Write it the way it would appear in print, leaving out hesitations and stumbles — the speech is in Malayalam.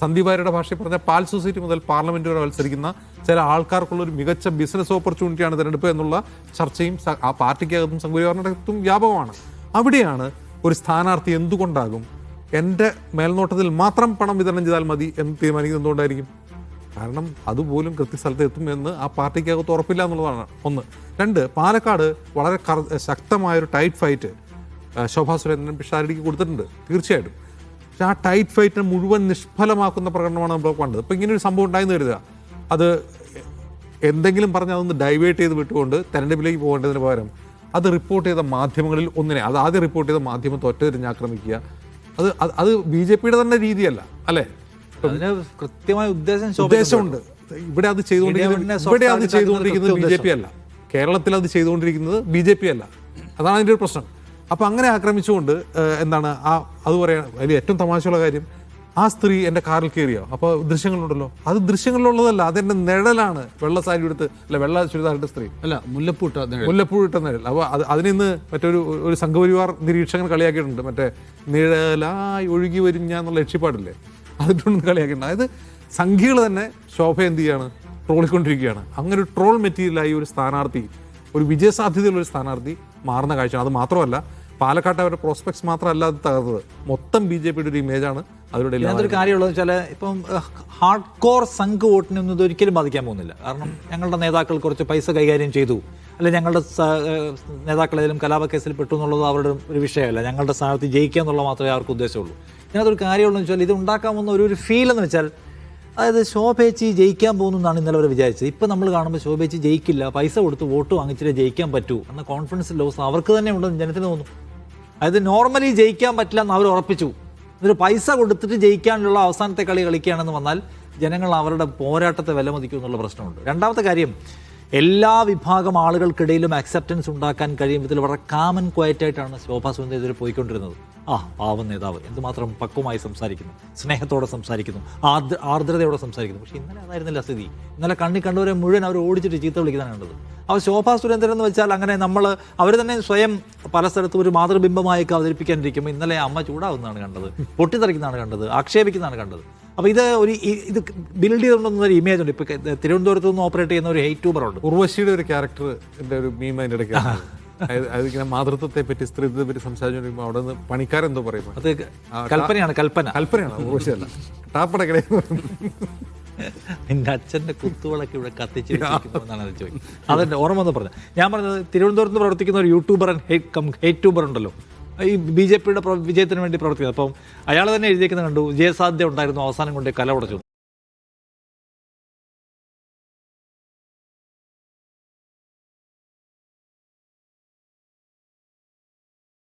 സന്ദീപ് വാര്യരുടെ ഭാഷയിൽ പറഞ്ഞാൽ പാൽ സൊസൈറ്റി മുതൽ പാർലമെന്റ് വരെ മത്സരിക്കുന്ന ചില ആൾക്കാർക്കുള്ള ഒരു മികച്ച ബിസിനസ് ഓപ്പർച്യൂണിറ്റിയാണ് തിരഞ്ഞെടുപ്പ് എന്നുള്ള ചർച്ചയും ആ പാർട്ടിക്കകത്തും സംഘപരിവാറിനകത്തും വ്യാപകമാണ്. അവിടെയാണ് ഒരു സ്ഥാനാർത്ഥി എന്തുകൊണ്ടാകും എൻ്റെ മേൽനോട്ടത്തിൽ മാത്രം പണം വിതരണം ചെയ്താൽ മതി എന്ന് തീരുമാനിക്കുന്നത് എന്തുകൊണ്ടായിരിക്കും? കാരണം അതുപോലും കൃത്യസ്ഥലത്ത് എത്തുമെന്ന് ആ പാർട്ടിക്കകത്ത് ഉറപ്പില്ല എന്നുള്ളതാണ് ഒന്ന്. രണ്ട്, പാലക്കാട് വളരെ ശക്തമായൊരു ടൈറ്റ് ഫൈറ്റ് ശോഭാ സുരേന്ദ്രൻ പിഷാരടിക്ക് കൊടുത്തിട്ടുണ്ട് തീർച്ചയായിട്ടും. പക്ഷെ ആ ടൈറ്റ് ഫൈറ്റിനെ മുഴുവൻ നിഷ്ഫലമാക്കുന്ന പ്രകടനമാണ് നമ്മൾ കണ്ടത്. ഇപ്പോൾ ഇങ്ങനൊരു സംഭവം ഉണ്ടായെന്ന് കരുതുക, അത് എന്തെങ്കിലും പറഞ്ഞ് അതൊന്ന് ഡൈവേർട്ട് ചെയ്ത് വിട്ടുകൊണ്ട് തെരഞ്ഞെടുപ്പിലേക്ക് പോകേണ്ടതിന് പകരം അത് റിപ്പോർട്ട് ചെയ്ത മാധ്യമങ്ങളിൽ ഒന്നിനെ, അത് ആദ്യം റിപ്പോർട്ട് ചെയ്ത മാധ്യമത്തെ ഒറ്റ തിരിഞ്ഞ് ആക്രമിക്കുക, അത് BJPയുടെ തന്നെ രീതിയല്ല അല്ലേ? കൃത്യമായ ഉദ്ദേശമുണ്ട്. ഇവിടെ അത് ചെയ്തുകൊണ്ടിരിക്കുന്നത് BJP അല്ല, കേരളത്തിൽ അത് ചെയ്തുകൊണ്ടിരിക്കുന്നത് BJP അല്ല. അതാണ് അതിൻ്റെ ഒരു പ്രശ്നം. അപ്പം അങ്ങനെ ആക്രമിച്ചുകൊണ്ട് എന്താണ് അത് പറയാൻ അതിൽ ഏറ്റവും തമാശയുള്ള കാര്യം, ആ സ്ത്രീ എൻ്റെ കാറിൽ കയറിയോ, അപ്പോൾ ദൃശ്യങ്ങളുണ്ടല്ലോ, അത് ദൃശ്യങ്ങളിലുള്ളതല്ല, അതെൻ്റെ നിഴലാണ്. വെള്ള സാരി എടുത്ത് അല്ല വെള്ള ചുരിദാറിട്ട സ്ത്രീ അല്ല മുല്ലപ്പൂ ഇട്ട നിഴൽ. അപ്പോൾ അതിനിന്ന് മറ്റൊരു സംഘപരിവാർ നിരീക്ഷകൻ കളിയാക്കിയിട്ടുണ്ട്, മറ്റേ നിഴലായി ഒഴുകി വരും ഞാൻ എന്നുള്ള ലക്ഷ്യപ്പാടില്ലേ, അതിട്ടൊന്നും കളിയാക്കിയിട്ടുണ്ട്. അതായത് സംഘികൾ തന്നെ ശോഭ എന്ത് ചെയ്യാണ്, ട്രോളിക്കൊണ്ടിരിക്കുകയാണ്. അങ്ങനെ ഒരു ട്രോൾ മെറ്റീരിയലായി ഒരു സ്ഥാനാർത്ഥി, ഒരു വിജയസാധ്യതയുള്ള ഒരു സ്ഥാനാർത്ഥി മാറുന്ന കാഴ്ചയാണ്. അത് മാത്രമല്ല, പാലക്കാട്ട് അവരുടെ പ്രോസ്പെക്ട്സ് മാത്രമല്ല അത് തകർത്തത്, മൊത്തം BJPയുടെ ഒരു ഇമേജാണ് അതിലൂടെ. ഇതിനകത്തൊരു കാര്യമുള്ളതെന്ന് വെച്ചാൽ ഇപ്പം ഹാർഡ് കോർ സംഘ് വോട്ടിനൊന്നും ഇത് ഒരിക്കലും ബാധിക്കാൻ പോകുന്നില്ല. കാരണം ഞങ്ങളുടെ നേതാക്കൾ കുറച്ച് പൈസ കൈകാര്യം ചെയ്തു, അല്ലെങ്കിൽ ഞങ്ങളുടെ നേതാക്കൾ ഏതെങ്കിലും കലാപക്കേസിൽ പെട്ടു എന്നുള്ളത് അവരുടെ ഒരു വിഷയമല്ല. ഞങ്ങളുടെ സ്ഥാനത്ത് ജയിക്കുക എന്നുള്ളത് മാത്രമേ അവർക്ക് ഉദ്ദേശമുള്ളൂ. ഇതിനകത്തൊരു കാര്യമുള്ളതെന്ന് വെച്ചാൽ ഇത് ഉണ്ടാക്കാൻ പോകുന്ന ഒരു ഫീൽ എന്ന് വെച്ചാൽ, അതായത് ശോഭേച്ചി ജയിക്കാൻ പോകുന്നു എന്നാണ് ഇന്നലെ അവർ വിചാരിച്ചത്. ഇപ്പം നമ്മൾ കാണുമ്പോൾ ശോഭേച്ചി ജയിക്കില്ല, പൈസ കൊടുത്ത് വോട്ട് വാങ്ങിച്ചിട്ടേ ജയിക്കാൻ പറ്റൂ എന്ന കോൺഫിഡൻസ് ലോസ് അവർക്ക് തന്നെ ഉണ്ടെന്ന് ജനത്തിന് തോന്നുന്നു. അതായത് നോർമലി ജയിക്കാൻ പറ്റില്ല എന്ന് അവർ ഉറപ്പിച്ചു, എന്നിട്ട് പൈസ കൊടുത്തിട്ട് ജയിക്കാനുള്ള അവസാനത്തെ കളി കളിക്കുകയാണെന്ന് വന്നാൽ ജനങ്ങൾ അവരുടെ പോരാട്ടത്തെ വിലമതിക്കും എന്നുള്ള പ്രശ്നമുണ്ട്. രണ്ടാമത്തെ കാര്യം, എല്ലാ വിഭാഗം ആളുകൾക്കിടയിലും അക്സെപ്റ്റൻസ് ഉണ്ടാക്കാൻ കഴിയും വിധത്തിൽ വളരെ കാമൻ ക്വയറ്റായിട്ടാണ് ശോഭാ സുരേന്ദ്രൻ പോയിക്കൊണ്ടിരുന്നത്. പാവം നേതാവ് എന്തുമാത്രം പക്വമായി സംസാരിക്കുന്നു, സ്നേഹത്തോടെ സംസാരിക്കുന്നു, ആർദ്രതയോടെ സംസാരിക്കുന്നു. പക്ഷേ ഇന്നലെ അതായിരുന്നില്ല സ്ഥിതി. ഇന്നലെ കണ്ടവരെ മുഴുവൻ അവർ ഓടിച്ചിട്ട് ചീത്ത വിളിക്കുന്നതാണ് കണ്ടത്. അപ്പോൾ ശോഭാ സുരേന്ദ്രൻ എന്ന് വെച്ചാൽ അങ്ങനെ അവർ തന്നെ സ്വയം പല സ്ഥലത്തും ഒരു മാതൃബിംബമായൊക്കെ അവതരിപ്പിക്കാനിരിക്കുമ്പോൾ ഇന്നലെ അമ്മ ചൂടാവുന്നതാണ് കണ്ടത്, പൊട്ടിത്തെറിക്കുന്നതാണ് കണ്ടത്, ആക്ഷേപിക്കുന്നതാണ് കണ്ടത്. അപ്പോൾ ഇത് ബിൽഡ് ചെയ്തുകൊണ്ടുവന്ന ഒരു ഇമേജ് ഉണ്ട്. ഇപ്പോൾ തിരുവനന്തപുരത്ത് നിന്ന് ഓപ്പറേറ്റ് ചെയ്യുന്ന ഒരു ഹെയ്റ്റ് ട്യൂബർ ഉണ്ട്, ഉർവശിയുടെ ഒരു ക്യാരക്ടർ, എൻ്റെ ഒരു മീം അതിൻ്റെ ഇടയ്ക്ക് അതിങ്ങനെ മാതൃത്വത്തെ പറ്റി സ്ത്രീത്വത്തെ പറ്റി സംസാരിച്ചുകൊണ്ടിരിക്കുമ്പോൾ അവിടെ നിന്ന് പണിക്കാരെന്തോ പറയുമ്പോൾ അത് കൽപ്പനയാണ് ഉർവശിയല്ല, ടാപ്പടക്കട. നിന്റെ അച്ഛൻ്റെ കുത്തുകളൊക്കെ ഇവിടെ കത്തിച്ചിരിക്കുന്നതാണ് അത് ചോദിക്കും. അതെൻ്റെ ഓർമ്മ എന്ന് പറഞ്ഞത്. ഞാൻ പറഞ്ഞത് തിരുവനന്തപുരത്ത് പ്രവർത്തിക്കുന്ന ഒരു യൂട്യൂബർ ഹെയ്റ്റ് ട്യൂബർ ഉണ്ടല്ലോ, ഈ BJPയുടെ വിജയത്തിന് വേണ്ടി പ്രവർത്തിക്കുന്നത്. അപ്പം അയാൾ തന്നെ എഴുതിയേക്കുന്നത് കണ്ടു, വിജയസാധ്യത ഉണ്ടായിരുന്നു, അവസാനം കൊണ്ട് കല ഉടച്ചു.